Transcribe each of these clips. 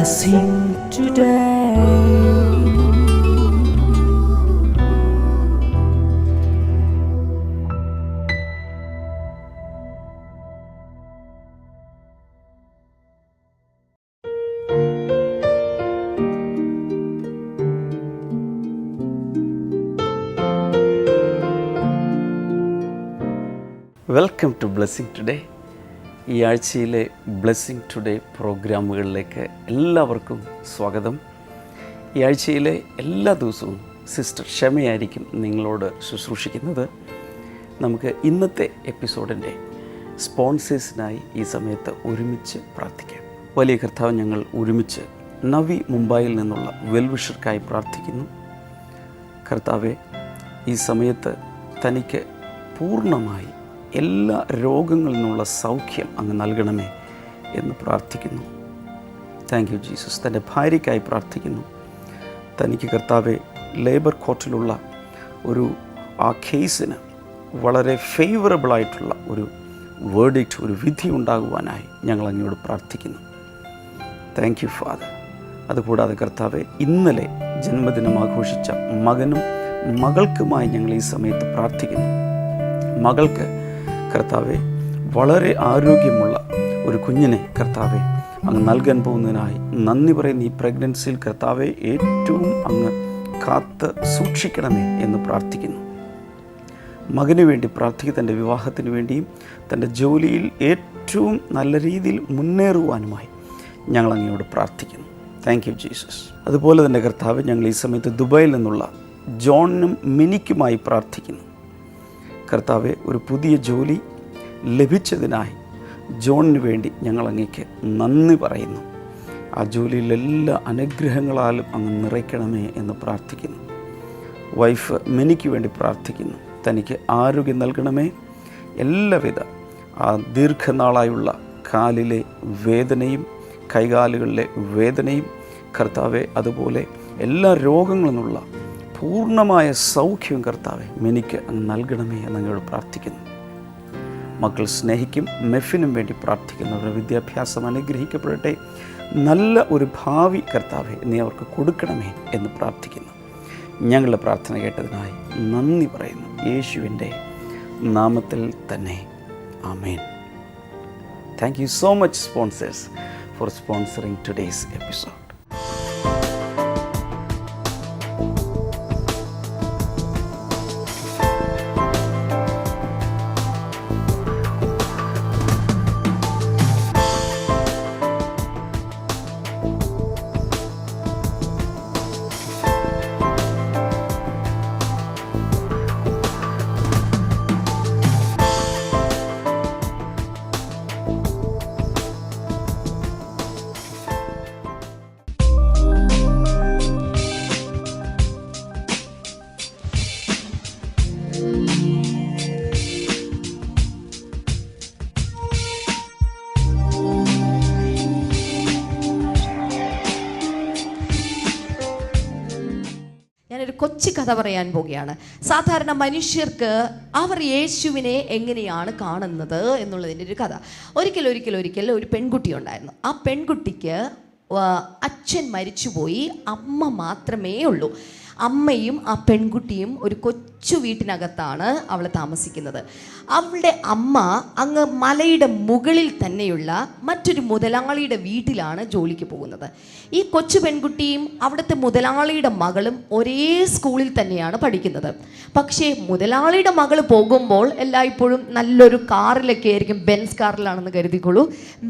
blessing today. Welcome to blessing today. ഈ ആഴ്ചയിലെ blessing today പ്രോഗ്രാമുകളിലേക്ക് എല്ലാവർക്കും സ്വാഗതം. ഈ ആഴ്ചയിലെ എല്ലാ ദിവസവും സിസ്റ്റർ ക്ഷമയായിരിക്കും നിങ്ങളോട് ശുശ്രൂഷിക്കുന്നത്. നമുക്ക് ഇന്നത്തെ എപ്പിസോഡിൻ്റെ സ്പോൺസേഴ്സിനായി ഈ സമയത്ത് ഒരുമിച്ച് പ്രാർത്ഥിക്കാം. വലിയ കർത്താവ്, ഞങ്ങൾ ഒരുമിച്ച് നവി മുംബൈയിൽ നിന്നുള്ള വെൽവിഷർക്കായി പ്രാർത്ഥിക്കുന്നു. കർത്താവെ, ഈ സമയത്ത് തനിക്ക് പൂർണ്ണമായി എല്ലാ രോഗങ്ങളിൽ നിന്നുള്ള സൗഖ്യം അങ്ങ് നൽകണമേ എന്ന് പ്രാർത്ഥിക്കുന്നു. Thank you Jesus. തൻ്റെ ഭാര്യയ്ക്കായി പ്രാർത്ഥിക്കുന്നു. തനിക്ക് കർത്താവെ ലേബർ കോർട്ടിലുള്ള ആ കേസിന് വളരെ ഫേവറബിളായിട്ടുള്ള ഒരു വേർഡിക്റ്റ്, ഒരു വിധി ഉണ്ടാകുവാനായി ഞങ്ങൾ അങ്ങയോട് പ്രാർത്ഥിക്കുന്നു. Thank you father. അതുകൂടാതെ കർത്താവെ, ഇന്നലെ ജന്മദിനം ആഘോഷിച്ച മകനും മകൾക്കുമായി ഞങ്ങൾ ഈ സമയത്ത് പ്രാർത്ഥിക്കുന്നു. മകൾക്ക് കർത്താവെ വളരെ ആരോഗ്യമുള്ള ഒരു കുഞ്ഞിനെ കർത്താവെ അങ്ങ് നൽകാൻ പോകുന്നതിനായി നന്ദി പറയുന്ന ഈ പ്രഗ്നൻസിയിൽ കർത്താവെ ഏറ്റവും അങ്ങ് കാത്ത് സൂക്ഷിക്കണമേ എന്ന് പ്രാർത്ഥിക്കുന്നു. മകന് വേണ്ടി പ്രാർത്ഥിക്കുക. തൻ്റെ വിവാഹത്തിന് വേണ്ടിയും തൻ്റെ ജോലിയിൽ ഏറ്റവും നല്ല രീതിയിൽ മുന്നേറുവാനുമായി ഞങ്ങൾ അങ്ങയോട് പ്രാർത്ഥിക്കുന്നു. Thank you Jesus. അതുപോലെ തന്നെ കർത്താവ്, ഞങ്ങൾ ഈ സമയത്ത് ദുബായിൽ നിന്നുള്ള ജോണിനും മിനിക്കുമായി പ്രാർത്ഥിക്കുന്നു. കർത്താവെ, ഒരു പുതിയ ജോലി ലഭിച്ചതിനായി ജോണിന് വേണ്ടി ഞങ്ങൾ അങ്ങേക്ക് നന്ദി പറയുന്നു. ആ ജോലിയിൽ എല്ലാ അനുഗ്രഹങ്ങളാലും അങ്ങ് നിറയ്ക്കണമേ എന്ന് പ്രാർത്ഥിക്കുന്നു. വൈഫ് മിനിക്ക് വേണ്ടി പ്രാർത്ഥിക്കുന്നു. തനിക്ക് ആരോഗ്യം നൽകണമേ. എല്ലാവിധ ആ ദീർഘനാളായുള്ള കാലിലെ വേദനയും കൈകാലുകളിലെ വേദനയും കർത്താവെ, അതുപോലെ എല്ലാ രോഗങ്ങളിൽ നിന്നുള്ള പൂർണ്ണമായ സൗഖ്യവും കർത്താവെ മിനിക്ക് അങ്ങ് നൽകണമേ എന്നങ്ങോട് പ്രാർത്ഥിക്കുന്നു. മക്കൾ സ്നേഹിക്കും മെഫിനും വേണ്ടി പ്രാർത്ഥിക്കുന്നു. അവരുടെ വിദ്യാഭ്യാസം അനുഗ്രഹിക്കപ്പെടട്ടെ. നല്ല ഒരു ഭാവി കർത്താവെ നീ അവർക്ക് കൊടുക്കണമേ എന്ന് പ്രാർത്ഥിക്കുന്നു. ഞങ്ങളുടെ പ്രാർത്ഥന കേട്ടതിനായി നന്ദി പറയുന്നു. യേശുവിൻ്റെ നാമത്തിൽ തന്നെ ആമേൻ. Thank you so much sponsors for sponsoring today's episode. കൊച്ചു കഥ പറയാൻ പോവുകയാണ്. സാധാരണ മനുഷ്യർക്ക് അവർ യേശുവിനെ എങ്ങനെയാണ് കാണുന്നത് എന്നുള്ളതിൻ്റെ ഒരു കഥ. ഒരിക്കൽ ഒരു പെൺകുട്ടി ഉണ്ടായിരുന്നു. ആ പെൺകുട്ടിക്ക് അച്ഛൻ മരിച്ചുപോയി, അമ്മ മാത്രമേ ഉള്ളൂ. അമ്മയും ആ പെൺകുട്ടിയും ഒരു കൊച്ചു വീട്ടിനകത്താണ് അവൾ താമസിക്കുന്നത്. അവളുടെ അമ്മ അങ്ങ് മലയുടെ മുകളിൽ തന്നെയുള്ള മറ്റൊരു മുതലാളിയുടെ വീട്ടിലാണ് ജോലിക്ക് പോകുന്നത്. ഈ കൊച്ചു പെൺകുട്ടിയും അവിടുത്തെ മുതലാളിയുടെ മകളും ഒരേ സ്കൂളിൽ തന്നെയാണ് പഠിക്കുന്നത്. പക്ഷേ മുതലാളിയുടെ മകൾ പോകുമ്പോൾ എല്ലായ്പ്പോഴും നല്ലൊരു കാറിലൊക്കെ ആയിരിക്കും, ബെൻസ് കാറിലാണെന്ന് കരുതിക്കോളൂ,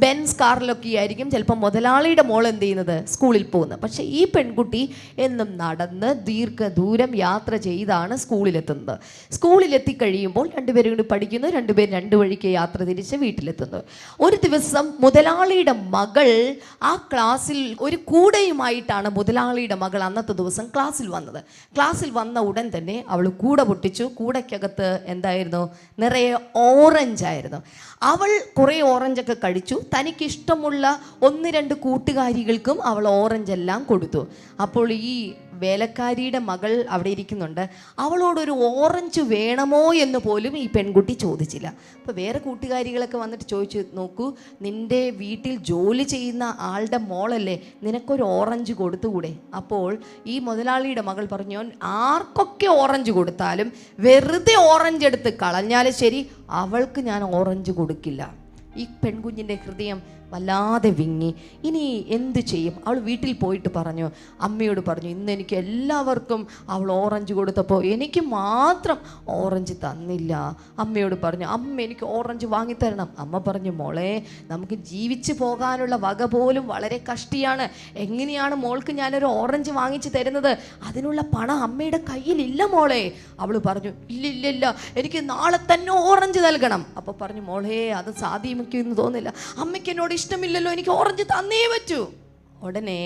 ബെൻസ് കാറിലൊക്കെ ആയിരിക്കും ചിലപ്പോൾ മുതലാളിയുടെ മോൾ എന്ത് ചെയ്യുന്നത്, സ്കൂളിൽ പോകുന്നത്. പക്ഷേ ഈ പെൺകുട്ടി എന്നും നടന്ന് ദീർഘദൂരം യാത്ര ചെയ്താണ് സ്കൂളിലെത്തുന്നത്. സ്കൂളിലെത്തിക്കഴിയുമ്പോൾ രണ്ടുപേരും കൂടി പഠിക്കുന്നു, രണ്ടുപേരും രണ്ടു വഴിക്ക് യാത്ര തിരിച്ച് വീട്ടിലെത്തുന്നു. ഒരു ദിവസം മുതലാളിയുടെ മകൾ ആ ക്ലാസ്സിൽ ഒരു കൂടയുമായിട്ടാണ് മുതലാളിയുടെ മകൾ അന്നത്തെ ദിവസം ക്ലാസ്സിൽ വന്നത്. ക്ലാസ്സിൽ വന്ന ഉടൻ തന്നെ അവൾ കൂട പൊട്ടിച്ചു. കൂടയ്ക്കകത്ത് എന്തായിരുന്നു, നിറയെ ഓറഞ്ചായിരുന്നു. അവൾ കുറേ ഓറഞ്ചൊക്കെ കഴിച്ചു. തനിക്കിഷ്ടമുള്ള 1-2 കൂട്ടുകാരികൾക്കും അവൾ ഓറഞ്ചെല്ലാം കൊടുത്തു. അപ്പോൾ ഈ വേലക്കാരിയുടെ മകൾ അവിടെ ഇരിക്കുന്നുണ്ട്. അവളോടൊരു ഓറഞ്ച് വേണമോ എന്ന് പോലും ഈ പെൺകുട്ടി ചോദിച്ചില്ല. അപ്പോൾ വേറെ കൂട്ടുകാരികളൊക്കെ വന്നിട്ട് ചോദിച്ചു, നോക്കൂ, നിൻ്റെ വീട്ടിൽ ജോലി ചെയ്യുന്ന ആളുടെ മോളല്ലേ, നിനക്കൊരു ഓറഞ്ച് കൊടുത്തുകൂടെ? അപ്പോൾ ഈ മുതലാളിയുടെ മകൾ പറഞ്ഞു, ആർക്കൊക്കെ ഓറഞ്ച് കൊടുത്താലും വെറുതെ ഓറഞ്ച് എടുത്ത് കളഞ്ഞാലും ശരി, അവൾക്ക് ഞാൻ ഓറഞ്ച് കൊടുക്കില്ല. ഈ പെൺകുഞ്ഞിൻ്റെ ഹൃദയം വല്ലാതെ വിങ്ങി. ഇനി എന്ത് ചെയ്യും? അവൾ വീട്ടിൽ പോയിട്ട് പറഞ്ഞു, അമ്മയോട് പറഞ്ഞു, ഇന്ന് എനിക്ക് എല്ലാവർക്കും അവൾ ഓറഞ്ച് കൊടുത്തപ്പോൾ എനിക്ക് മാത്രം ഓറഞ്ച് തന്നില്ല. അമ്മയോട് പറഞ്ഞു, അമ്മ എനിക്ക് ഓറഞ്ച് വാങ്ങിത്തരണം. അമ്മ പറഞ്ഞു, മോളെ, നമുക്ക് ജീവിച്ചു പോകാനുള്ള വക പോലും വളരെ കഷ്ടിയാണ്. എങ്ങനെയാണ് മോൾക്ക് ഞാനൊരു ഓറഞ്ച് വാങ്ങിച്ചു തരുന്നത്? അതിനുള്ള പണം അമ്മയുടെ കയ്യിലില്ല മോളെ. അവൾ പറഞ്ഞു, ഇല്ലില്ല, എനിക്ക് നാളെ തന്നെ ഓറഞ്ച് നൽകണം. അപ്പോൾ പറഞ്ഞു, മോളെ, അത് സാധ്യമെന്ന് തോന്നില്ല, അമ്മയ്ക്ക് എന്നോട് ഇഷ്ടമില്ലല്ലോ, എനിക്ക് ഓറഞ്ച് തന്നേ പറ്റൂ. ഉടനെ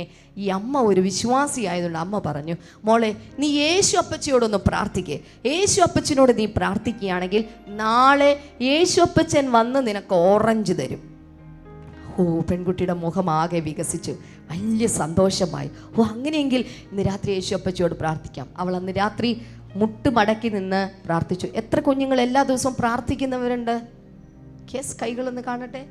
ഈ അമ്മ ഒരു വിശ്വാസി ആയതുകൊണ്ട് അമ്മ പറഞ്ഞു, മോളെ, നീ യേശു അപ്പച്ചിയോടൊന്ന് പ്രാർത്ഥിക്കേ. യേശു അപ്പച്ചനോട് നീ പ്രാർത്ഥിക്കുകയാണെങ്കിൽ നാളെ യേശു അപ്പച്ചൻ വന്ന് നിനക്ക് ഓറഞ്ച് തരും. പെൺകുട്ടിയുടെ മുഖം ആകെ വികസിച്ചു, വലിയ സന്തോഷമായി. അങ്ങനെയെങ്കിൽ ഇന്ന് രാത്രി യേശു അപ്പച്ചിയോട് പ്രാർത്ഥിക്കാം. അവൾ അന്ന് രാത്രി മുട്ടുമടക്കി നിന്ന് പ്രാർത്ഥിച്ചു. എത്ര കുഞ്ഞുങ്ങൾ എല്ലാ ദിവസവും പ്രാർത്ഥിക്കുന്നവരുണ്ട്? യെസ്, കൈകളൊന്ന് കാണട്ടെ.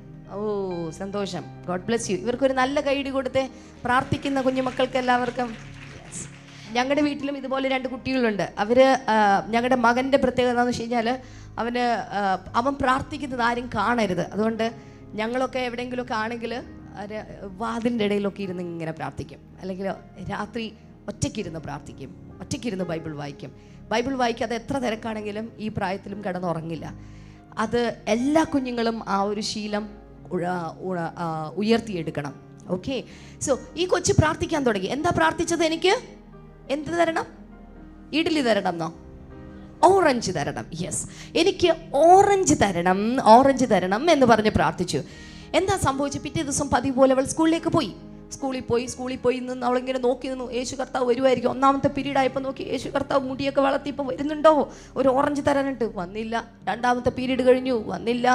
സന്തോഷം. God bless U. ഇവർക്കൊരു നല്ല കൈയ്യടി കൊടുത്തേ, പ്രാർത്ഥിക്കുന്ന കുഞ്ഞുമക്കൾക്ക് എല്ലാവർക്കും. ഞങ്ങളുടെ വീട്ടിലും ഇതുപോലെ 2 കുട്ടികളുണ്ട്. ഞങ്ങളുടെ മകൻ്റെ പ്രത്യേകത എന്താണെന്ന് വെച്ച് കഴിഞ്ഞാൽ അവൻ പ്രാർത്ഥിക്കുന്നത് ആരും കാണരുത്. അതുകൊണ്ട് ഞങ്ങളൊക്കെ എവിടെയെങ്കിലുമൊക്കെ ആണെങ്കിൽ വാതിലിൻ്റെ ഇടയിലൊക്കെ ഇരുന്ന് ഇങ്ങനെ പ്രാർത്ഥിക്കും. അല്ലെങ്കിൽ രാത്രി ഒറ്റയ്ക്കിരുന്ന് പ്രാർത്ഥിക്കും, ഒറ്റയ്ക്കിരുന്ന് ബൈബിൾ വായിക്കും. ബൈബിൾ വായിക്കാതെ എത്ര തിരക്കാണെങ്കിലും ഈ പ്രായത്തിലും കിടന്നുറങ്ങില്ല. അത് എല്ലാ കുഞ്ഞുങ്ങളും ആ ഒരു ശീലം ഉയർത്തിയെടുക്കണം. ഓക്കെ, സോ ഈ കൊച്ചു പ്രാർത്ഥിക്കാൻ തുടങ്ങി. എന്താ പ്രാർത്ഥിച്ചത്? എനിക്ക് എന്ത് തരണം? ഇഡ്ഡലി തരണം എന്നോ? ഓറഞ്ച് തരണം. യെസ്, എനിക്ക് ഓറഞ്ച് തരണം, ഓറഞ്ച് തരണം എന്ന് പറഞ്ഞ് പ്രാർത്ഥിച്ചു. എന്താ സംഭവിച്ചു? പിറ്റേ ദിവസം പതിവ് പോലെ അവൾ സ്കൂളിലേക്ക് പോയി. സ്കൂളിൽ പോയി നിന്ന് അവളിങ്ങനെ നോക്കി നിന്നു. യേശു കർത്താവ് വരുമായിരിക്കും. 1ാമത്തെ പീരീഡ് ആയപ്പോൾ നോക്കി, യേശു കർത്താവ് മുടിയൊക്കെ വളർത്തി ഇപ്പോൾ വരുന്നുണ്ടോ, ഒരു ഓറഞ്ച് തരാനിട്ട്. വന്നില്ല. 2ാമത്തെ പീരീഡ് കഴിഞ്ഞു, വന്നില്ല.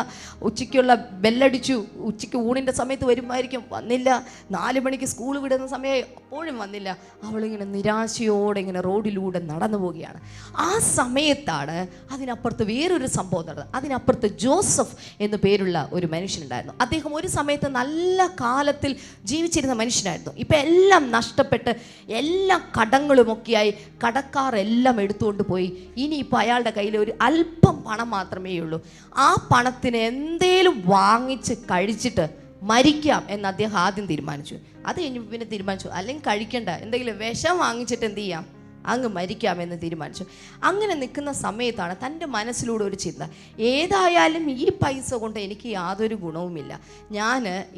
ഉച്ചയ്ക്കുള്ള ബെല്ലടിച്ചു, ഉച്ചയ്ക്ക് ഊണിൻ്റെ സമയത്ത് വരുമായിരിക്കും, വന്നില്ല. 4 മണിക്ക് സ്കൂൾ വിടുന്ന സമയമായി, അപ്പോഴും വന്നില്ല. അവളിങ്ങനെ നിരാശയോടെ ഇങ്ങനെ റോഡിലൂടെ നടന്നു പോവുകയാണ്. ആ സമയത്താണ് അതിനപ്പുറത്ത് വേറൊരു സംഭവം നടന്നത്. അതിനപ്പുറത്ത് ജോസഫ് എന്നു പേരുള്ള ഒരു മനുഷ്യനുണ്ടായിരുന്നു. അദ്ദേഹം ഒരു സമയത്ത് നല്ല കാലത്തിൽ ജീവിച്ചിരുന്ന മനുഷ്യനായിരുന്നു. ഇപ്പം എല്ലാം നഷ്ടപ്പെട്ട് എല്ലാ കടങ്ങളുമൊക്കെയായി കടക്കാർ എല്ലാം എടുത്തുകൊണ്ട് പോയി. ഇനിയിപ്പോൾ അയാളുടെ കയ്യിൽ ഒരു അല്പം പണം മാത്രമേ ഉള്ളൂ. ആ പണത്തിന് എന്തേലും വാങ്ങിച്ച് കഴിച്ചിട്ട് മരിക്കാം എന്ന് അദ്ദേഹം ആദ്യം തീരുമാനിച്ചു. അത് കഴിഞ്ഞപ്പോൾ പിന്നെ തീരുമാനിച്ചു, അല്ലെങ്കിൽ കഴിക്കണ്ട, എന്തെങ്കിലും വിഷം വാങ്ങിച്ചിട്ട് എന്ത് ചെയ്യാം, അങ്ങ് മരിക്കാമെന്ന് തീരുമാനിച്ചു. അങ്ങനെ നിൽക്കുന്ന സമയത്താണ് തൻ്റെ മനസ്സിലൂടെ ഒരു ചിന്ത, ഏതായാലും ഈ പൈസ കൊണ്ട് എനിക്ക് യാതൊരു ഗുണവുമില്ല,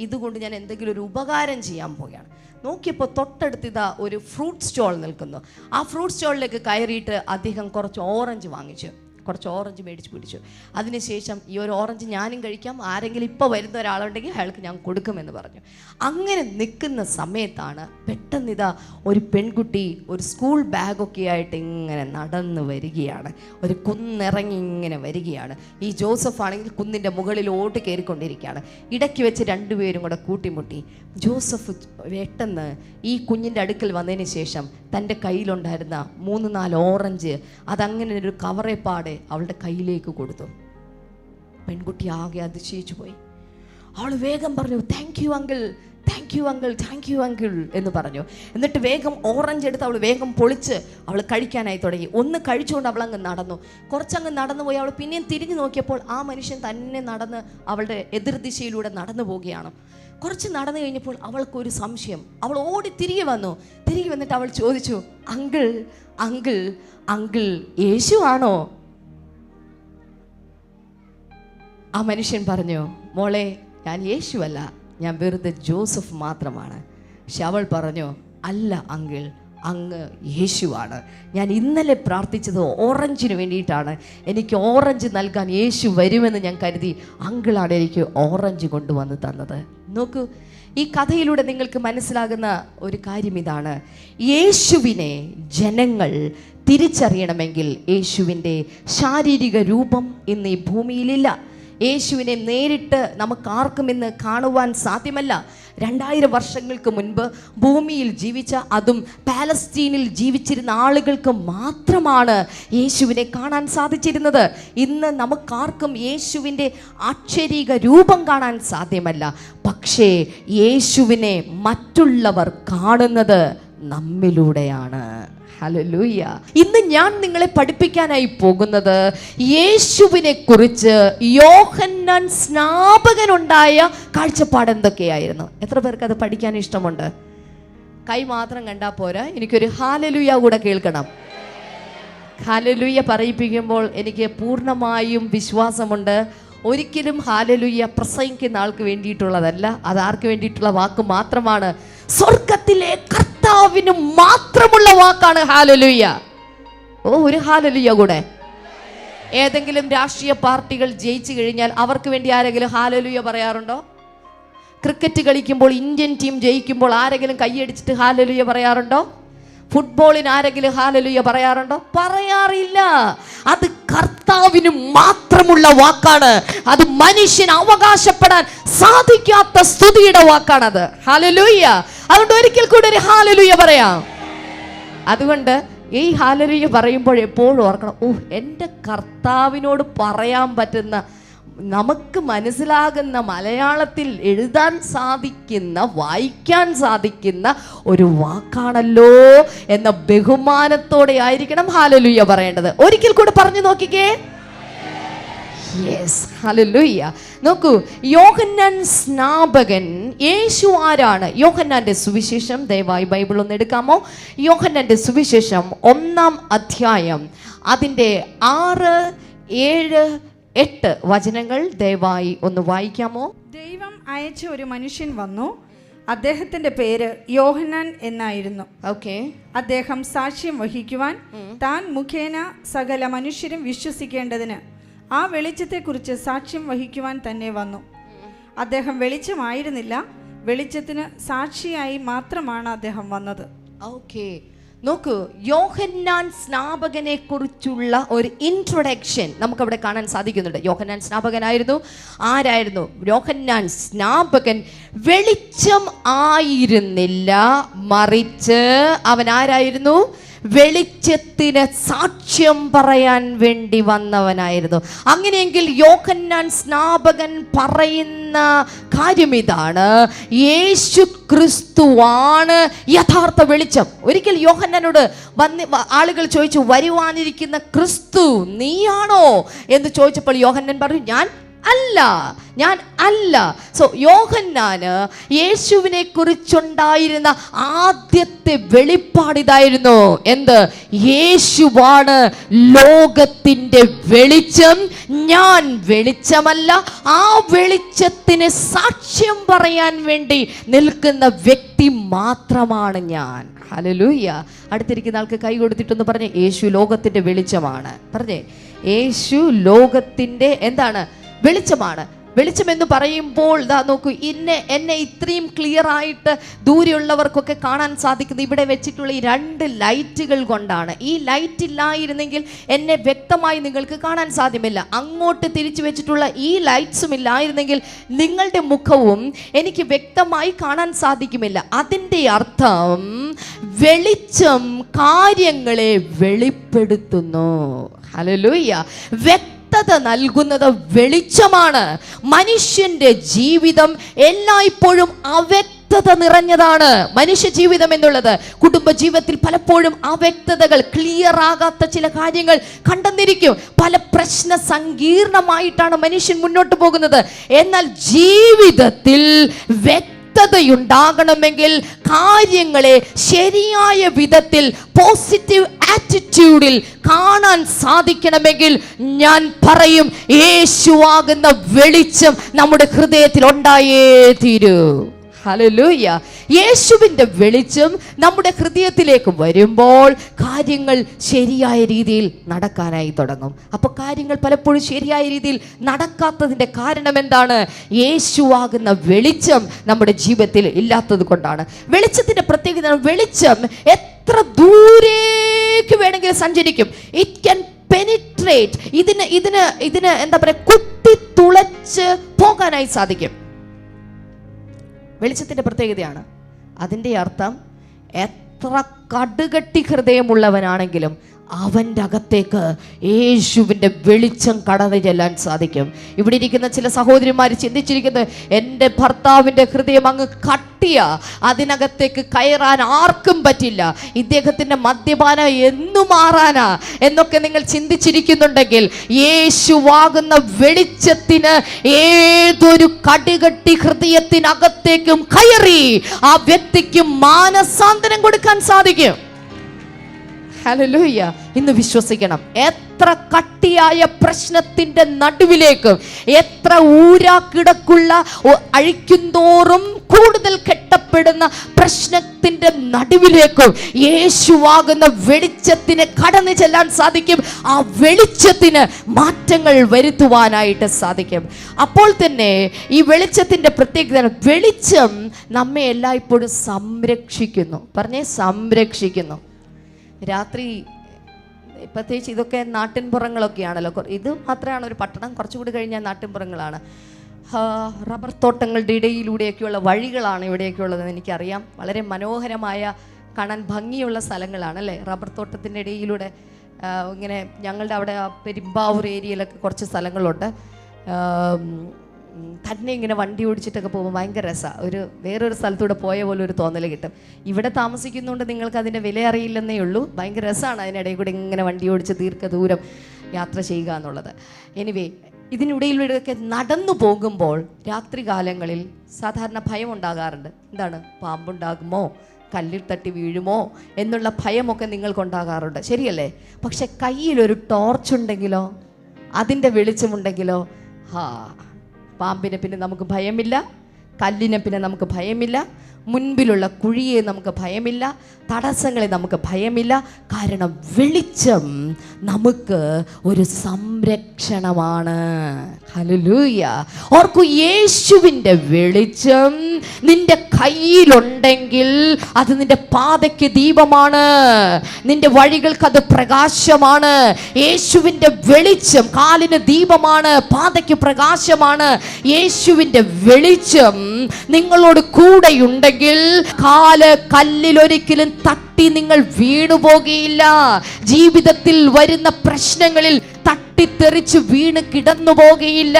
ഇതുകൊണ്ട് ഞാൻ എന്തെങ്കിലും ഒരു ഉപകാരം ചെയ്യാൻ പോവുകയാണ്. നോക്കിയപ്പോൾ തൊട്ടടുത്തിതാ ഒരു ഫ്രൂട്ട് സ്റ്റോൾ നിൽക്കുന്നു. ആ ഫ്രൂട്ട് സ്റ്റോളിലേക്ക് കയറിയിട്ട് അദ്ദേഹം കുറച്ച് ഓറഞ്ച് വാങ്ങിച്ചു, കുറച്ച് ഓറഞ്ച് മേടിച്ച് പിടിച്ചു. അതിനുശേഷം ഈ ഒരു ഓറഞ്ച് ഞാനും കഴിക്കാം, ആരെങ്കിലും ഇപ്പോൾ വരുന്ന ഒരാളുണ്ടെങ്കിൽ അയാൾക്ക് ഞാൻ കൊടുക്കുമെന്ന് പറഞ്ഞു. അങ്ങനെ നിൽക്കുന്ന സമയത്താണ് പെട്ടെന്നിതാ ഒരു പെൺകുട്ടി ഒരു സ്കൂൾ ബാഗൊക്കെ ആയിട്ട് ഇങ്ങനെ നടന്നു വരികയാണ്. ഒരു കുന്നിറങ്ങി ഇങ്ങനെ വരികയാണ്. ഈ ജോസഫ് ആണെങ്കിൽ കുന്നിൻ്റെ മുകളിലോട്ട് കയറിക്കൊണ്ടിരിക്കുകയാണ്. ഇടയ്ക്ക് വെച്ച് 2 പേരും കൂടെ കൂട്ടിമുട്ടി. ജോസഫ് പെട്ടെന്ന് ഈ കുഞ്ഞിൻ്റെ അടുക്കൽ വന്നതിന് ശേഷം തൻ്റെ കയ്യിലുണ്ടായിരുന്ന 3-4 ഓറഞ്ച് അതങ്ങനെ ഒരു കവറേപ്പാടെ അവളുടെ കയ്യിലേക്ക് കൊടുത്തു. പെൺകുട്ടി ആകെ അതിശയിച്ചു പോയി. അവൾ വേഗം പറഞ്ഞു, thank you uncle, thank you uncle, thank you uncle എന്ന് പറഞ്ഞു. എന്നിട്ട് വേഗം ഓറഞ്ച് എടുത്ത് അവൾ വേഗം പൊളിച്ച് അവൾ കഴിക്കാനായി തുടങ്ങി. ഒന്ന് കഴിച്ചുകൊണ്ട് അവൾ അങ്ങ് നടന്നു. കുറച്ചങ്ങ് നടന്നു പോയി. അവൾ പിന്നെയും തിരിഞ്ഞു നോക്കിയപ്പോൾ ആ മനുഷ്യൻ തന്നെ നടന്ന് അവളുടെ എതിർദിശയിലൂടെ നടന്നു പോവുകയാണ്. കുറച്ച് നടന്നു കഴിഞ്ഞപ്പോൾ അവൾക്കൊരു സംശയം. അവൾ ഓടി തിരികെ വന്നിട്ട് അവൾ ചോദിച്ചു, അങ്കിൾ അങ്കിൾ അങ്കിൾ യേശു ആണോ? ആ മനുഷ്യൻ പറഞ്ഞു, മോളെ, ഞാൻ യേശുവല്ല, ഞാൻ വെറുതെ ജോസഫ് മാത്രമാണ്. പക്ഷെ അവൾ പറഞ്ഞു, അല്ല അങ്കിൾ, അങ്ങ് യേശുവാണ്. ഞാൻ ഇന്നലെ പ്രാർത്ഥിച്ചത് ഓറഞ്ചിന് വേണ്ടിയിട്ടാണ്. എനിക്ക് ഓറഞ്ച് നൽകാൻ യേശു വരുമെന്ന് ഞാൻ കരുതി. അങ്കിളാണ് എനിക്ക് ഓറഞ്ച് കൊണ്ടുവന്ന് തന്നത്. നോക്കൂ, ഈ കഥയിലൂടെ നിങ്ങൾക്ക് മനസ്സിലാകുന്ന ഒരു കാര്യം ഇതാണ്. യേശുവിനെ ജനങ്ങൾ തിരിച്ചറിയണമെങ്കിൽ യേശുവിൻ്റെ ശാരീരിക രൂപം ഇന്ന് ഈ ഭൂമിയിലില്ല. യേശുവിനെ നേരിട്ട് നമുക്ക് ആർക്കും ഇന്ന് കാണുവാൻ സാധ്യമല്ല. 2000 വർഷങ്ങൾക്ക് മുൻപ് ഭൂമിയിൽ ജീവിച്ച, അതും പാലസ്തീനിൽ ജീവിച്ചിരുന്ന ആളുകൾക്ക് മാത്രമാണ് യേശുവിനെ കാണാൻ സാധിച്ചിരുന്നത്. ഇന്ന് നമുക്കാർക്കും യേശുവിൻ്റെ അക്ഷരീക രൂപം കാണാൻ സാധ്യമല്ല. പക്ഷേ യേശുവിനെ മറ്റുള്ളവർ കാണുന്നത് നമ്മിലൂടെയാണ്. ഹല്ലേലൂയ. ഇന്ന് ഞാൻ നിങ്ങളെ പഠിപ്പിക്കാനായി പോകുന്നത് യേശുവിനെ കുറിച്ച് യോഹന്നാൻ സ്നാപകനുണ്ടായ കാഴ്ചപ്പാട് എന്തൊക്കെയായിരുന്നു. എത്ര പേർക്ക് അത് പഠിക്കാൻ ഇഷ്ടമുണ്ട്? കൈ മാത്രം കണ്ടാൽ പോരാ, എനിക്കൊരു ഹല്ലേലൂയ കൂടെ കേൾക്കണം. ഹല്ലേലൂയ പറയിപ്പിക്കുമ്പോൾ എനിക്ക് പൂർണ്ണമായും വിശ്വാസമുണ്ട്, ഒരിക്കലും ഹല്ലേലൂയ പ്രസംഗിക്കുന്ന ആൾക്ക് വേണ്ടിയിട്ടുള്ളതല്ല, അതാർക്ക് വേണ്ടിയിട്ടുള്ള വാക്ക് മാത്രമാണ്. സ്വർഗത്തിലെ കർത്താവിന് മാത്രമുള്ള വാക്കാണ് ഹല്ലേലൂയ. ഒരു ഹല്ലേലൂയ കൂടെ. ഏതെങ്കിലും രാഷ്ട്രീയ പാർട്ടികൾ ജയിച്ചു കഴിഞ്ഞാൽ അവർക്ക് വേണ്ടി ആരെങ്കിലും ഹല്ലേലൂയ പറയാറുണ്ടോ? ക്രിക്കറ്റ് കളിക്കുമ്പോൾ ഇന്ത്യൻ ടീം ജയിക്കുമ്പോൾ ആരെങ്കിലും കൈയടിച്ചിട്ട് ഹല്ലേലൂയ പറയാറുണ്ടോ? ഫുട്ബോളിന് ആരെങ്കിലും ഹല്ലേലൂയ പറയാറുണ്ടോ? പറയാറില്ല. അത് കർത്താവിന് മാത്രമുള്ള വാക്കാണ്. അത് മനുഷ്യന് അവകാശപ്പെടാൻ സാധിക്കാത്ത സ്തുതിയുടെ വാക്കാണത്. ഹല്ലേലൂയ. അതുകൊണ്ട് ഒരിക്കൽ കൂടി ഒരു ഹല്ലേലൂയ പറയാം. അതുകൊണ്ട് ഈ ഹല്ലേലൂയ പറയുമ്പോൾ എപ്പോഴും ഓർക്കണം, എൻ്റെ കർത്താവിനോട് പറയാൻ പറ്റുന്ന, നമുക്ക് മനസ്സിലാകുന്ന മലയാളത്തിൽ എഴുതാൻ സാധിക്കുന്ന, വായിക്കാൻ സാധിക്കുന്ന ഒരു വാക്കാണല്ലോ എന്ന ബഹുമാനത്തോടെ ആയിരിക്കണം ഹല്ലേലൂയ പറയേണ്ടത്. ഒരിക്കൽ കൂടെ പറഞ്ഞു നോക്കിക്കേ. Yes, hallelujah. നോക്കൂ, യോഹന്നാൻ സ്നാപകൻ യേശു ആരാണ്? യോഹന്നാന്റെ സുവിശേഷം, ദയവായി ബൈബിൾ ഒന്ന് എടുക്കാമോ? യോഹന്നാന്റെ സുവിശേഷം 1-ാം അധ്യായം അതിൻ്റെ 6, 7, 8 വചനങ്ങൾ ദയവായി ഒന്ന് വായിക്കാമോ? ദൈവം അയച്ച ഒരു മനുഷ്യൻ വന്നു, അദ്ദേഹത്തിന്റെ പേര് യോഹന്നാൻ എന്നായിരുന്നു. ഓക്കെ. അദ്ദേഹം സാക്ഷ്യം വഹിക്കുവാൻ താൻ മുഖേന സകല മനുഷ്യരും വിശ്വസിക്കേണ്ടതിന് ആ വെളിച്ചത്തെക്കുറിച്ച് സാക്ഷ്യം വഹിക്കുവാൻ തന്നെ വന്നു. അദ്ദേഹം വെളിച്ചമായിരുന്നില്ല, വെളിച്ചത്തിന് സാക്ഷിയായി മാത്രമാണ് അദ്ദേഹം വന്നത്. ഓക്കെ. നോക്കൂ, യോഹന്നാൻ സ്നാപകനെ കുറിച്ചുള്ള ഒരു ഇൻട്രൊഡക്ഷൻ നമുക്കവിടെ കാണാൻ സാധിക്കുന്നുണ്ട്. യോഹന്നാൻ സ്നാപകനായിരുന്നു. ആരായിരുന്നു യോഹന്നാൻ സ്നാപകൻ? വെളിച്ചം ആയിരുന്നില്ല, മറിച്ച് അവൻ ആരായിരുന്നു? വെളിച്ചത്തിന് സാക്ഷ്യം പറയാൻ വേണ്ടി വന്നവനായിരുന്നു. അങ്ങനെയെങ്കിൽ യോഹന്നാൻ സ്നാപകൻ പറയുന്ന കാര്യം ഇതാണ്, യേശു ക്രിസ്തുവാണ് യഥാർത്ഥ വെളിച്ചം. ഒരിക്കൽ യോഹന്നാനോട് ആളുകൾ ചോദിച്ചു, വരുവാനിരിക്കുന്ന ക്രിസ്തു നീയാണോ എന്ന് ചോദിച്ചപ്പോൾ യോഹന്നാൻ പറഞ്ഞു, ഞാൻ അല്ല. സോ യോഹന്നാന് യേശുവിനെ കുറിച്ചുണ്ടായിരുന്ന ആദ്യത്തെ വെളിപ്പാടിതായിരുന്നു. എന്ത്? യേശുവാണ് ലോകത്തിന്റെ വെളിച്ചം, ഞാൻ വെളിച്ചമല്ല, ആ വെളിച്ചത്തിന് സാക്ഷ്യം പറയാൻ വേണ്ടി നിൽക്കുന്ന വ്യക്തി മാത്രമാണ് ഞാൻ. ഹല്ലേലൂയ. അടുത്തിരിക്കുന്ന ആൾക്ക് കൈ കൊടുത്തിട്ടൊന്ന് പറഞ്ഞേ, യേശു ലോകത്തിന്റെ വെളിച്ചമാണ്. പറഞ്ഞേ, യേശു ലോകത്തിന്റെ എന്താണ്? വെളിച്ചമാണ്. വെളിച്ചം എന്ന് പറയുമ്പോൾ ദാ നോക്കൂ, എന്നെ ഇത്രയും ക്ലിയർ ആയിട്ട് ദൂരെയുള്ളവർക്കൊക്കെ കാണാൻ സാധിക്കുന്നത് ഇവിടെ വെച്ചിട്ടുള്ള ഈ 2 ലൈറ്റുകൾ കൊണ്ടാണ്. ഈ ലൈറ്റ് ഇല്ലായിരുന്നെങ്കിൽ എന്നെ വ്യക്തമായി നിങ്ങൾക്ക് കാണാൻ സാധ്യമല്ല. അങ്ങോട്ട് തിരിച്ചു വെച്ചിട്ടുള്ള ഈ ലൈറ്റ്സും ഇല്ലായിരുന്നെങ്കിൽ നിങ്ങളുടെ മുഖവും എനിക്ക് വ്യക്തമായി കാണാൻ സാധിക്കുമില്ല. അതിൻ്റെ അർത്ഥം വെളിച്ചം കാര്യങ്ങളെ വെളിപ്പെടുത്തുന്നു. ഹല്ലേലൂയ. വ്യക്തത നൽകുന്നത് വെളിച്ചമാണ്. മനുഷ്യന്റെ ജീവിതം എല്ലായ്പ്പോഴും അവ്യക്തത നിറഞ്ഞതാണ്. മനുഷ്യ ജീവിതം എന്നുള്ളത് കുടുംബ ജീവിതത്തിൽ പലപ്പോഴും അവ്യക്തതകൾ, ക്ലിയർ ആകാത്ത ചില കാര്യങ്ങൾ കണ്ടെന്നിരിക്കും. പല പ്രശ്ന സങ്കീർണമായിട്ടാണ് മനുഷ്യൻ മുന്നോട്ട് പോകുന്നത്. എന്നാൽ ജീവിതത്തിൽ വ്യക്തതയുണ്ടാകണമെങ്കിൽ, കാര്യങ്ങളെ ശരിയായ വിധത്തിൽ പോസിറ്റീവ് ആറ്റിറ്റ്യൂഡിൽ കാണാൻ സാധിക്കണമെങ്കിൽ, ഞാൻ പറയും, യേശുവാകുന്ന വെളിച്ചം നമ്മുടെ ഹൃദയത്തിൽ ഉണ്ടായേ തീരൂ. ഹല്ലേലൂയ. യേശുവിൻ്റെ വെളിച്ചം നമ്മുടെ ഹൃദയത്തിലേക്ക് വരുമ്പോൾ കാര്യങ്ങൾ ശരിയായ രീതിയിൽ നടക്കാനായി തുടങ്ങും. അപ്പോൾ കാര്യങ്ങൾ പലപ്പോഴും ശരിയായ രീതിയിൽ നടക്കാത്തതിൻ്റെ കാരണം എന്താണ്? യേശുവാകുന്ന വെളിച്ചം നമ്മുടെ ജീവിതത്തിൽ ഇല്ലാത്തത് കൊണ്ടാണ്. വെളിച്ചത്തിൻ്റെ പ്രത്യേകത, വെളിച്ചം എത്ര ദൂരേക്ക് വേണമെങ്കിലും സഞ്ചരിക്കും. It can penetrate. ഇതിന് എന്താ പറയുക, കുത്തി തുളച്ച് വെളിച്ച് പോകാനായി സാധിക്കും. വെളിച്ചത്തിൻ്റെ പ്രത്യേകതയാണ്. അതിൻ്റെ അർത്ഥം എത്ര കടുകട്ടി ഹൃദയമുള്ളവനാണെങ്കിലും അവൻ്റെ അകത്തേക്ക് യേശുവിൻ്റെ വെളിച്ചം കടന്നു ചെല്ലാൻ സാധിക്കും. ഇവിടെ ഇരിക്കുന്ന ചില സഹോദരിമാർ ചിന്തിച്ചിരിക്കുന്നത്, എൻ്റെ ഭർത്താവിൻ്റെ ഹൃദയം അങ്ങ് കട്ടിയ, അതിനകത്തേക്ക് കയറാൻ ആർക്കും പറ്റില്ല, ഇദ്ദേഹത്തിൻ്റെ മദ്യപാനം എന്നു മാറാനാ എന്നൊക്കെ നിങ്ങൾ ചിന്തിച്ചിരിക്കുന്നുണ്ടെങ്കിൽ, യേശുവാകുന്ന വെളിച്ചത്തിന് ഏതൊരു കടുകട്ടി ഹൃദയത്തിനകത്തേക്കും കയറി ആ വ്യക്തിക്ക് മാനസാന്തരം കൊടുക്കാൻ സാധിക്കും. ഹല്ലേലൂയ. ഇന്ന് വിശ്വസിക്കണം. എത്ര കട്ടിയായ പ്രശ്നത്തിന്റെ നടുവിലേക്കും, എത്ര ഊരാക്കിടക്കുള്ള അഴിക്കുന്തോറും കൂടുതൽ കെട്ടപ്പെടുന്ന പ്രശ്നത്തിന്റെ നടുവിലേക്കും യേശുവാകുന്ന വെളിച്ചത്തിന് കടന്നു ചെല്ലാൻ സാധിക്കും. ആ വെളിച്ചത്തിന് മാറ്റങ്ങൾ വരുത്തുവാനായിട്ട് സാധിക്കും. അപ്പോൾ തന്നെ ഈ വെളിച്ചത്തിന്റെ പ്രത്യേകത, വെളിച്ചം നമ്മെ എല്ലായ്പ്പോഴും സംരക്ഷിക്കുന്നു. പറഞ്ഞേ, സംരക്ഷിക്കുന്നു. രാത്രി പ്രത്യേകിച്ച് ഇതൊക്കെ നാട്ടിൻപുറങ്ങളൊക്കെയാണല്ലോ, ഇത് മാത്രമാണ് ഒരു പട്ടണം, കുറച്ചുകൂടി കഴിഞ്ഞാൽ നാട്ടിൻപുറങ്ങളാണ്. റബ്ബർ തോട്ടങ്ങളുടെ ഇടയിലൂടെയൊക്കെയുള്ള വഴികളാണ് ഇവിടെയൊക്കെ ഉള്ളതെന്ന് എനിക്കറിയാം. വളരെ മനോഹരമായ, കാണാൻ ഭംഗിയുള്ള സ്ഥലങ്ങളാണ് അല്ലേ. റബ്ബർ തോട്ടത്തിൻ്റെ ഇടയിലൂടെ ഇങ്ങനെ ഞങ്ങളുടെ അവിടെ പെരുമ്പാവൂർ ഏരിയയിലൊക്കെ കുറച്ച് സ്ഥലങ്ങളുണ്ട്. തന്നെ ഇങ്ങനെ വണ്ടി ഓടിച്ചിട്ടൊക്കെ പോകുമ്പോൾ ഭയങ്കര രസമാണ്. വേറൊരു സ്ഥലത്തൂടെ പോയ പോലെ ഒരു തോന്നൽ കിട്ടും. ഇവിടെ താമസിക്കുന്നതുകൊണ്ട് നിങ്ങൾക്ക് അതിൻ്റെ വില അറിയില്ലെന്നേ ഉള്ളൂ. ഭയങ്കര രസമാണ് അതിനിടയിൽ കൂടെ ഇങ്ങനെ വണ്ടി ഓടിച്ച് ദീർഘദൂരം യാത്ര ചെയ്യുക എന്നുള്ളത്. എനിവേ, ഇതിനിടയിലൂടെയൊക്കെ നടന്നു പോകുമ്പോൾ രാത്രി കാലങ്ങളിൽ സാധാരണ ഭയം ഉണ്ടാകാറുണ്ട്. എന്താണ്? പാമ്പുണ്ടാകുമോ, കല്ലിൽ തട്ടി വീഴുമോ എന്നുള്ള ഭയമൊക്കെ നിങ്ങൾക്കുണ്ടാകാറുണ്ട്, ശരിയല്ലേ? പക്ഷെ കയ്യിലൊരു ടോർച്ചുണ്ടെങ്കിലോ, അതിൻ്റെ വെളിച്ചമുണ്ടെങ്കിലോ, പാമ്പിനെ പിന്നെ നമുക്ക് ഭയമില്ല, കല്ലിനെ പിന്നെ നമുക്ക് ഭയമില്ല, മുൻപിലുള്ള കുഴിയെ നമുക്ക് ഭയമില്ല, തടസ്സങ്ങളെ നമുക്ക് ഭയമില്ല. കാരണം വെളിച്ചം നമുക്ക് ഒരു സംരക്ഷണമാണ്. ഹല്ലേലൂയ. ഓർക്കൂ, യേശുവിൻ്റെ വെളിച്ചം നിന്റെ കയ്യിലുണ്ടെങ്കിൽ അത് നിന്റെ പാതയ്ക്ക് ദീപമാണ്, നിന്റെ വഴികൾക്ക് അത് പ്രകാശമാണ്. യേശുവിൻ്റെ വെളിച്ചം കാലിന് ദീപമാണ്, പാതയ്ക്ക് പ്രകാശമാണ്. യേശുവിൻ്റെ വെളിച്ചം നിങ്ങളോട് കൂടെയുണ്ടെങ്കിൽ കാല് കല്ലിലൊരിക്കലും തട്ടി നിങ്ങൾ വീണുപോകുകയില്ല. ജീവിതത്തിൽ വരുന്ന പ്രശ്നങ്ങളിൽ തട്ടിത്തെറിച്ച് വീണ് കിടന്നു പോകുകയില്ല.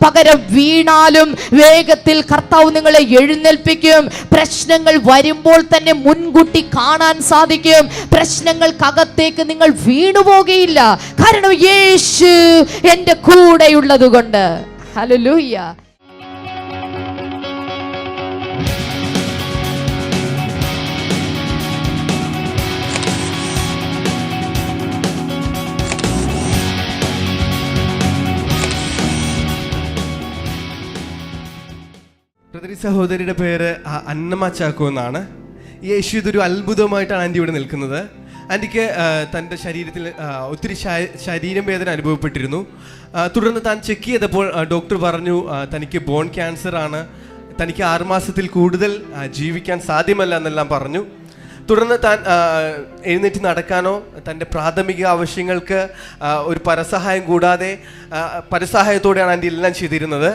പകരം വീണാലും വേഗത്തിൽ കർത്താവ് നിങ്ങളെ എഴുന്നേൽപ്പിക്കും. പ്രശ്നങ്ങൾ വരുമ്പോൾ തന്നെ മുൻകൂട്ടി കാണാൻ സാധിക്കും. പ്രശ്നങ്ങൾക്കകത്തേക്ക് നിങ്ങൾ വീണുപോകുകയില്ല. കാരണം യേശു എൻ്റെ കൂടെയുള്ളത് കൊണ്ട്. ഹല്ലേലൂയ. സഹോദരിയുടെ പേര് അന്നമ്മ ചാക്കോ എന്നാണ്. യേശു ഇതൊരു അത്ഭുതമായിട്ടാണ് ആൻറ്റി ഇവിടെ നിൽക്കുന്നത്. ആൻറ്റിക്ക് തൻ്റെ ശരീരത്തിൽ ഒത്തിരി ശരീരം വേദന അനുഭവപ്പെട്ടിരുന്നു. തുടർന്ന് താൻ ചെക്ക് ചെയ്തപ്പോൾ ഡോക്ടർ പറഞ്ഞു തനിക്ക് ബോൺ ക്യാൻസർ ആണ്, തനിക്ക് 6 മാസത്തിൽ കൂടുതൽ ജീവിക്കാൻ സാധ്യമല്ല എന്നെല്ലാം പറഞ്ഞു. തുടർന്ന് താൻ എഴുന്നേറ്റ് നടക്കാനോ തൻ്റെ പ്രാഥമിക ആവശ്യങ്ങൾക്ക് ഒരു പരസഹായം കൂടാതെ പരസഹായത്തോടെയാണ് ആൻറ്റി എല്ലാം ചെയ്തിരുന്നത്.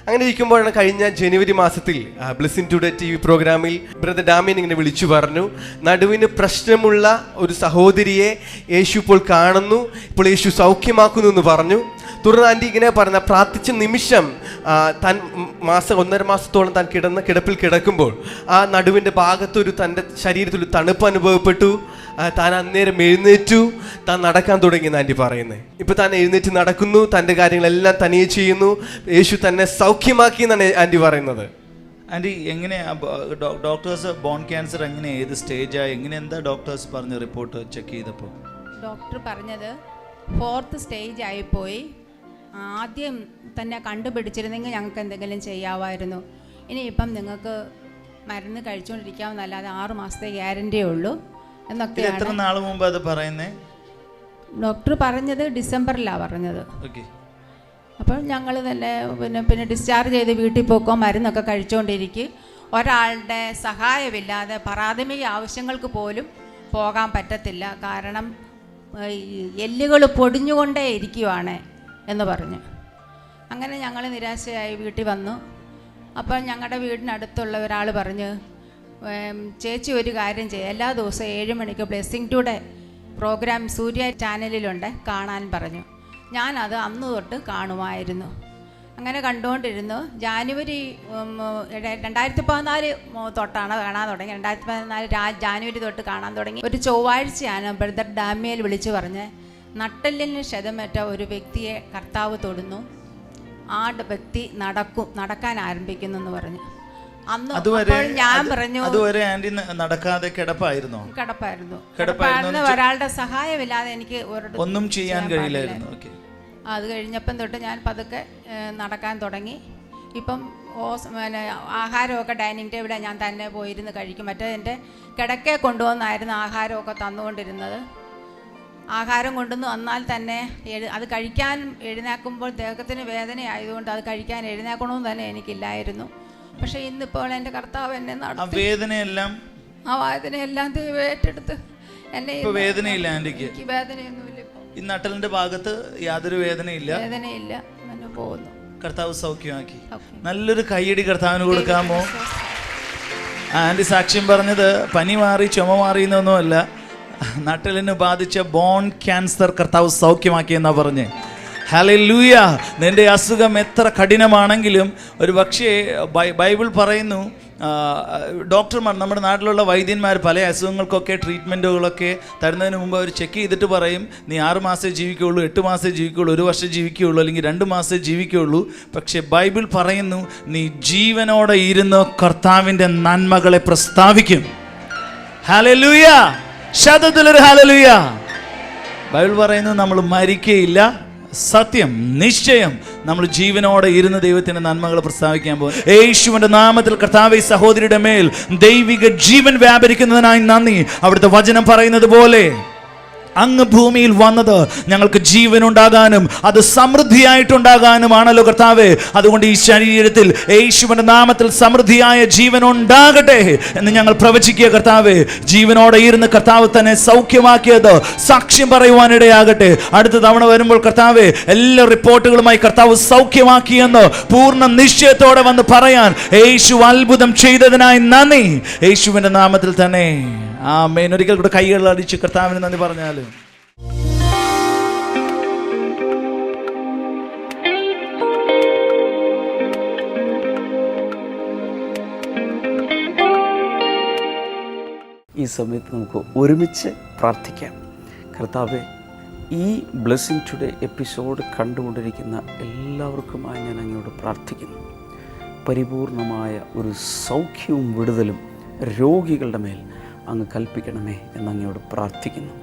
അങ്ങനെ ഇരിക്കുമ്പോഴാണ് കഴിഞ്ഞ ജനുവരി മാസത്തിൽ ബ്ലെസ്സിംഗ് ടുഡേ TV പ്രോഗ്രാമിൽ ബ്രദർ ഡാമിയൻ ഇങ്ങനെ വിളിച്ചു പറഞ്ഞു, നടുവിന് പ്രശ്നമുള്ള ഒരു സഹോദരിയെ യേശു ഇപ്പോൾ കാണുന്നു, ഇപ്പോൾ യേശു സൗഖ്യമാക്കുന്നു എന്ന് പറഞ്ഞു. തുടർന്ന് ആൻറ്റി ഇങ്ങനെ പറഞ്ഞ പ്രാർത്ഥിച്ച നിമിഷം താൻ 1.5 മാസത്തോളം താൻ കിടപ്പിൽ കിടക്കുമ്പോൾ ആ നടുവിൻ്റെ ഭാഗത്തൊരു തൻ്റെ ശരീരത്തിൽ തണുപ്പ് അനുഭവപ്പെട്ടു. താൻ അന്നേരം എഴുന്നേറ്റു, താൻ നടക്കാൻ തുടങ്ങിയെന്ന് ആൻറ്റി പറയുന്നത്. ഇപ്പം താൻ എഴുന്നേറ്റ് നടക്കുന്നു, തൻ്റെ കാര്യങ്ങളെല്ലാം തനിയെ ചെയ്യുന്നു. യേശു തന്നെ സൗഖ്യമാക്കി എന്നാണ് ആൻറ്റി പറയുന്നത്. ആൻറ്റി, എങ്ങനെയാ ഡോക്ടേഴ്സ് ബോൺ ക്യാൻസർ എങ്ങനെ ഏത് സ്റ്റേജായി എന്താ ഡോക്ടേഴ്സ് പറഞ്ഞ റിപ്പോർട്ട് ചെക്ക് ചെയ്തപ്പോൾ? ഡോക്ടർ പറഞ്ഞത് 4th സ്റ്റേജ് ആയിപ്പോയി. ആദ്യം തന്നെ കണ്ടുപിടിച്ചിരുന്നെങ്കിൽ ഞങ്ങൾക്ക് എന്തെങ്കിലും ചെയ്യാമായിരുന്നു. ഇനിയിപ്പം നിങ്ങൾക്ക് മരുന്ന് കഴിച്ചുകൊണ്ടിരിക്കാമെന്നല്ലാതെ 6 മാസത്തെ ഗ്യാരണ്ടിയേ ഉള്ളൂ എന്നൊക്കെയാണ്. എത്ര നാൾ മുമ്പ് അത് പറയുന്നേ? ഡോക്ടർ പറഞ്ഞത് ഡിസംബറിലാണ് പറഞ്ഞത്. അപ്പോൾ ഞങ്ങൾ തന്നെ പിന്നെ ഡിസ്ചാർജ് ചെയ്ത് വീട്ടിൽ പോക്കോ മരുന്നൊക്കെ കഴിച്ചുകൊണ്ടിരിക്കും. ഒരാളുടെ സഹായമില്ലാതെ പ്രാഥമിക ആവശ്യങ്ങൾക്ക് പോലും പോകാൻ പറ്റത്തില്ല. കാരണം എല്ലുകൾ പൊടിഞ്ഞുകൊണ്ടേ ഇരിക്കുവാണ് എന്ന് പറഞ്ഞു. അങ്ങനെ ഞങ്ങൾ നിരാശയായി വീട്ടിൽ വന്നു. അപ്പോൾ ഞങ്ങളുടെ വീടിനടുത്തുള്ള ഒരാൾ പറഞ്ഞു, ചേച്ചി ഒരു കാര്യം ചെയ്യുക, എല്ലാ ദിവസവും 7 മണിക്ക് ബ്ലെസ്സിങ് ടുഡേ പ്രോഗ്രാം സൂര്യ ചാനലിലുണ്ട്, കാണാൻ പറഞ്ഞു. ഞാനത് അന്ന് തൊട്ട് കാണുമായിരുന്നു. അങ്ങനെ കണ്ടുകൊണ്ടിരുന്നു. ജാനുവരി 2014 തൊട്ടാണ് കാണാൻ തുടങ്ങി. 2014 ജാനുവരി തൊട്ട് കാണാൻ തുടങ്ങി. ഒരു ചൊവ്വാഴ്ചയാണ് ബ്രദർ ഡാമിയൽ വിളിച്ചു പറഞ്ഞ്, നട്ടെല്ലിന് ക്ഷതമേറ്റ ഒരു വ്യക്തിയെ കർത്താവ് തൊടുന്നു, ആ വ്യക്തി നടക്കാൻ ആരംഭിക്കുന്നു എന്ന് പറഞ്ഞു. അന്ന് ഞാൻ പറഞ്ഞു, അതുവരെ ആന്റി നടക്കാതെ കിടപ്പായിരുന്നു. ഒരാളുടെ സഹായമില്ലാതെ എനിക്ക് ഒന്നും ചെയ്യാൻ കഴിയില്ലായിരുന്നു. അത് കഴിഞ്ഞപ്പം തൊട്ട് ഞാൻ പതുക്കെ നടക്കാൻ തുടങ്ങി. ഇപ്പം ആഹാരമൊക്കെ ഡൈനിങ് ടേബിളിൽ ഞാൻ തന്നെ പോയിരുന്ന് കഴിക്കും. മറ്റേ എൻ്റെ കിടക്കെ കൊണ്ടുവന്നായിരുന്നു ആഹാരമൊക്കെ തന്നുകൊണ്ടിരുന്നത്. ആഹാരം കൊണ്ടുവന്ന് വന്നാൽ തന്നെ അത് കഴിക്കാൻ എഴുന്നേൽക്കുമ്പോൾ ദേഹത്തിന് വേദനയായതുകൊണ്ട് അത് കഴിക്കാൻ എഴുന്നേൽക്കണമെന്ന് തന്നെ എനിക്കില്ലായിരുന്നു. പക്ഷെ ഇന്നിപ്പോൾ എൻ്റെ കർത്താവ് എന്നെ നടത്തി. ആ വേദനയെല്ലാം ദൈവം ഏറ്റെടുത്ത് എന്നെ. വേദനയില്ല ആന്റിക്ക്? വേദനയൊന്നുമില്ല. ഈ നട്ടലിന്റെ ഭാഗത്ത് യാതൊരു വേദനയില്ല. അങ്ങനെ പോകുന്നു. കർത്താവ് സൗഖ്യമാക്കി. നല്ലൊരു കൈയടി കർത്താവിന് കൊടുക്കാമോ? ആന്റി സാക്ഷ്യം പറഞ്ഞത് പനി മാറി ചുമ മാറിയെന്നൊന്നുമല്ല, നട്ടലിന് ബാധിച്ച ബോൺ ക്യാൻസർ കർത്താവ് സൗഖ്യമാക്കിയെന്നാ പറഞ്ഞ്. ഹല്ലേലൂയ. നിന്റെ അസുഖം എത്ര കഠിനമാണെങ്കിലും ഒരു പക്ഷേ ബൈബിൾ പറയുന്നു, ഡോക്ടർമാർ, നമ്മുടെ നാട്ടിലുള്ള വൈദ്യന്മാർ പല അസുഖങ്ങൾക്കൊക്കെ ട്രീറ്റ്മെൻറ്റുകളൊക്കെ തരുന്നതിന് മുമ്പ് അവർ ചെക്ക് ചെയ്തിട്ട് പറയും, നീ 6 മാസമേ ജീവിക്കുകയുള്ളൂ, 8 മാസമേ ജീവിക്കുകയുള്ളൂ, 1 വർഷം ജീവിക്കുകയുള്ളൂ, അല്ലെങ്കിൽ 2 മാസമേ ജീവിക്കുകയുള്ളൂ. പക്ഷേ ബൈബിൾ പറയുന്നു, നീ ജീവനോടെ ഇരുന്ന് കർത്താവിൻ്റെ നന്മകളെ പ്രസ്താവിക്കും. ഹല്ലേലൂയ. ശബ്ദത്തിലൊരു ഹല്ലേലൂയ. ബൈബിൾ പറയുന്നു നമ്മൾ മരിക്കയില്ല, സത്യം നിശ്ചയം നമ്മൾ ജീവനോടെ ഇരുന്ന് ദൈവത്തിന്റെ നന്മകൾ പ്രസ്താവിക്കാൻ പോകും. യേശുവിന്റെ നാമത്തിൽ കർത്താവേ, സഹോദരിയുടെ മേൽ ദൈവിക ജീവൻ വ്യാപരിക്കുന്നതിനായി നന്ദി. അവിടുത്തെ വചനം പറയുന്നത് പോലെ അങ്ങ് ഭൂമിയിൽ വന്നത് ഞങ്ങൾക്ക് ജീവനുണ്ടാകാനും അത് സമൃദ്ധിയായിട്ടുണ്ടാകാനുമാണല്ലോ കർത്താവേ. അതുകൊണ്ട് ഈ ശരീരത്തിൽ യേശുവിന്റെ നാമത്തിൽ സമൃദ്ധിയായ ജീവൻ ഉണ്ടാകട്ടെ എന്ന് ഞങ്ങൾ പ്രവചിക്കുക കർത്താവേ. ജീവനോടെ ഇരുന്ന് കർത്താവ് തന്നെ സൗഖ്യമാക്കിയത് സാക്ഷ്യം പറയുവാനിടയാകട്ടെ. അടുത്ത തവണ വരുമ്പോൾ കർത്താവേ, എല്ലാ റിപ്പോർട്ടുകളുമായി കർത്താവ് സൗഖ്യമാക്കിയെന്ന് പൂർണ്ണ നിശ്ചയത്തോടെ വന്ന് പറയാൻ യേശു അത്ഭുതം ചെയ്തതിനായി നന്ദി. യേശുവിന്റെ നാമത്തിൽ തന്നെ ആമേൻ. ഒരിക്കൽ കൂടെ കൈകൾ അടിച്ച് കർത്താവിന് നന്ദി പറഞ്ഞാലും. ഈ സമയത്ത് നമുക്ക് ഒരുമിച്ച് പ്രാർത്ഥിക്കാം. കർത്താവെ, ഈ ബ്ലെസ്സിങ് ടുഡേ എപ്പിസോഡ് കണ്ടുകൊണ്ടിരിക്കുന്ന എല്ലാവർക്കുമായി ഞാൻ അങ്ങയോട് പ്രാർത്ഥിക്കുന്നു. പരിപൂർണമായ ഒരു സൗഖ്യവും വിടുതലും രോഗികളുടെ മേൽ അങ്ങ് കൽപ്പിക്കണമേ എന്നങ്ങയോട് പ്രാർത്ഥിക്കുന്നു.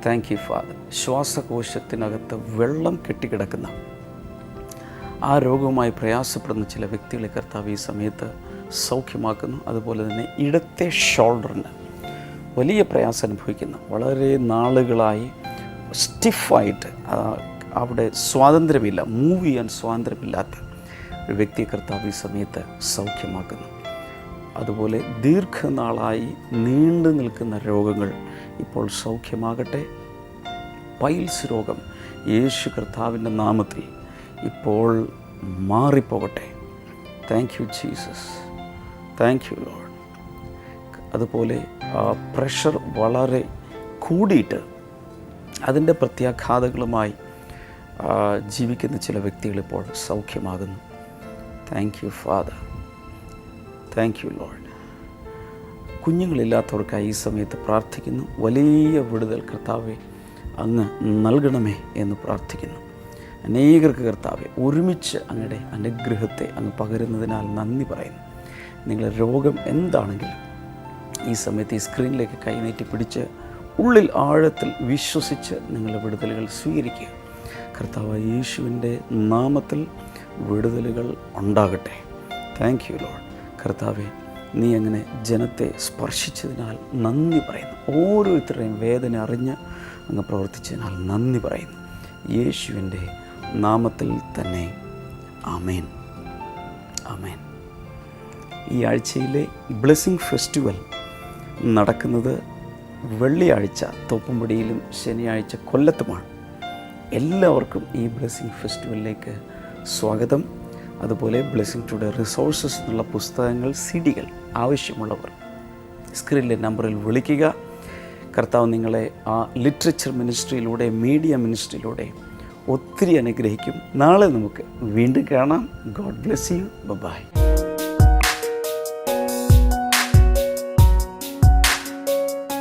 Thank you father. ശ്വാസകോശത്തിനകത്ത് വെള്ളം കെട്ടിക്കിടക്കുന്ന ആ രോഗവുമായി പ്രയാസപ്പെടുന്ന ചില വ്യക്തികളെ കർത്താവ് ഈ സമയത്ത് സൗഖ്യമാക്കുന്നു. അതുപോലെ തന്നെ ഇടത്തെ ഷോൾഡറിന് വലിയ പ്രയാസം അനുഭവിക്കുന്ന, വളരെ നാളുകളായി സ്റ്റിഫായിട്ട് അവിടെ സ്വാതന്ത്ര്യമില്ല, മൂവ് ചെയ്യാൻ സ്വാതന്ത്ര്യമില്ലാത്ത ഒരു വ്യക്തിയെ കർത്താവ് ഈ സമയത്ത് സൗഖ്യമാക്കുന്നു. അതുപോലെ ദീർഘനാളായി നീണ്ടു നിൽക്കുന്ന രോഗങ്ങൾ ഇപ്പോൾ സൗഖ്യമാകട്ടെ. പൈൽസ് രോഗം യേശു കർത്താവിൻ്റെ നാമത്തിൽ ഇപ്പോൾ മാറിപ്പോകട്ടെ. Thank you Jesus, thank you lord. അതുപോലെ പ്രഷർ വളരെ കൂടിയിട്ട് അതിൻ്റെ പ്രത്യാഘാതങ്ങളുമായി ജീവിക്കുന്ന ചില വ്യക്തികളിപ്പോൾ സൗഖ്യമാകുന്നു. Thank you father, thank you lord. കുഞ്ഞുങ്ങളില്ലാത്തവർക്കായി ഈ സമയത്ത് പ്രാർത്ഥിക്കുന്നു. വലിയ വിടുതൽ കർത്താവെ അങ്ങ് നൽകണമേ എന്ന് പ്രാർത്ഥിക്കുന്നു. അനേകർക്ക് കർത്താവെ ഒരുമിച്ച് അങ്ങയുടെ അനുഗ്രഹത്തെ അങ്ങ് പകരുന്നതിനാൽ നന്ദി പറയുന്നു. നിങ്ങളുടെ രോഗം എന്താണെങ്കിലും ഈ സമയത്ത് ഈ സ്ക്രീനിലേക്ക് കൈനീട്ടി പിടിച്ച് ഉള്ളിൽ ആഴത്തിൽ വിശ്വസിച്ച് നിങ്ങളുടെ വിടുതലുകൾ സ്വീകരിക്കുക. കർത്താവ് യേശുവിൻ്റെ നാമത്തിൽ വിടുതലുകൾ ഉണ്ടാകട്ടെ. Thank you Lord. കർത്താവെ, നീ അങ്ങനെ ജനത്തെ സ്പർശിച്ചതിനാൽ നന്ദി പറയുന്നു. ഓരോരുത്തരുടെയും വേദന അറിഞ്ഞ് അങ്ങ് പ്രവർത്തിച്ചതിനാൽ നന്ദി പറയുന്നു. യേശുവിൻ്റെ നാമത്തിൽ തന്നെ ആമേൻ, ആമേൻ. ഈ ആഴ്ചയിലെ ബ്ലെസ്സിങ് ഫെസ്റ്റിവൽ നടക്കുന്നത് വെള്ളിയാഴ്ച തോപ്പുംപടിയിലും ശനിയാഴ്ച കൊല്ലത്തുമാണ്. എല്ലാവർക്കും ഈ ബ്ലെസ്സിങ് ഫെസ്റ്റിവലിലേക്ക് സ്വാഗതം. അതുപോലെ ബ്ലെസ്സിങ് ടുഡേ റിസോഴ്സസ് എന്നുള്ള പുസ്തകങ്ങൾ, CD-കൾ ആവശ്യമുള്ളവർ സ്ക്രീനിലെ നമ്പറിൽ വിളിക്കുക. കർത്താവ് നിങ്ങളെ ആ ലിറ്ററേച്ചർ മിനിസ്ട്രിയിലൂടെ, മീഡിയ മിനിസ്ട്രിയിലൂടെ ഒത്തിരി അനുഗ്രഹിക്കും. നാളെ നമുക്ക് വീണ്ടും കാണാം. God bless you. Bye.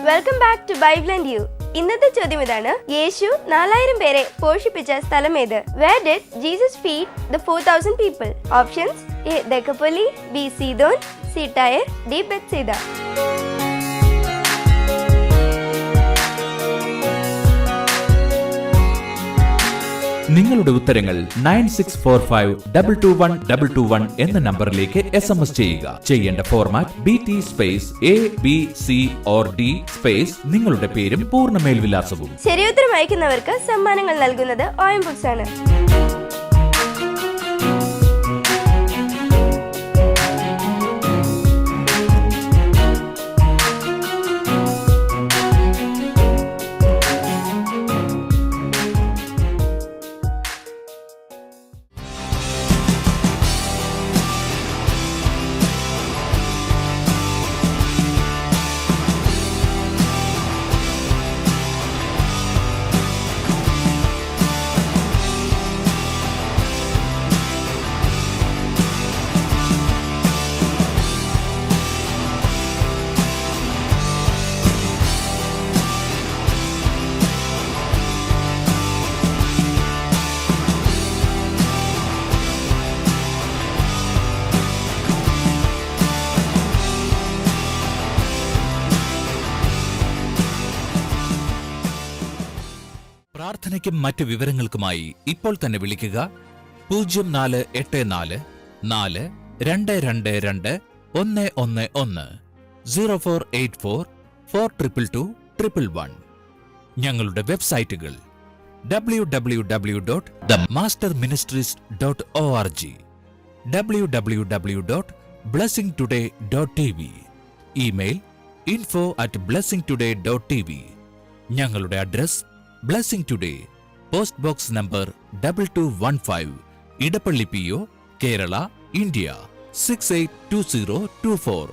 Welcome back to Bible and you. ഇന്നത്തെ ചോദ്യം ഇതാണ്: യേശു 4000 പേരെ പോഷിപ്പിച്ച സ്ഥലം ഏത്? Where did Jesus feed the 4000 people? Options: A. Decapoli, B. Sidon, C. Tyre, D. Bethsaida. നിങ്ങളുടെ ഉത്തരങ്ങൾ 9645221221 എന്ന നമ്പറിലേക്ക് SMS ചെയ്യുക. ചെയ്യേണ്ട format BT space ABC or D space നിങ്ങളുടെ പേരും പൂർണ്ണ മേൽവിലാസവും. ശരിയുത്തരം അയക്കുന്നവർക്ക് സമ്മാനങ്ങൾ നൽകുന്നത് OM ബുക്സ് ആണ്. പ്രാർത്ഥനയ്ക്കും മറ്റ് വിവരങ്ങൾക്കുമായി ഇപ്പോൾ തന്നെ വിളിക്കുക 0484 4222 111 0484 4222 ഞങ്ങളുടെ വെബ്സൈറ്റുകൾ www.themasterministries.org, www.blessingtoday.tv, ഇമെയിൽ info@blessingtoday.tv. ഞങ്ങളുടെ address blessing today, post box number 2215, Edappally PO, Kerala, India 682024.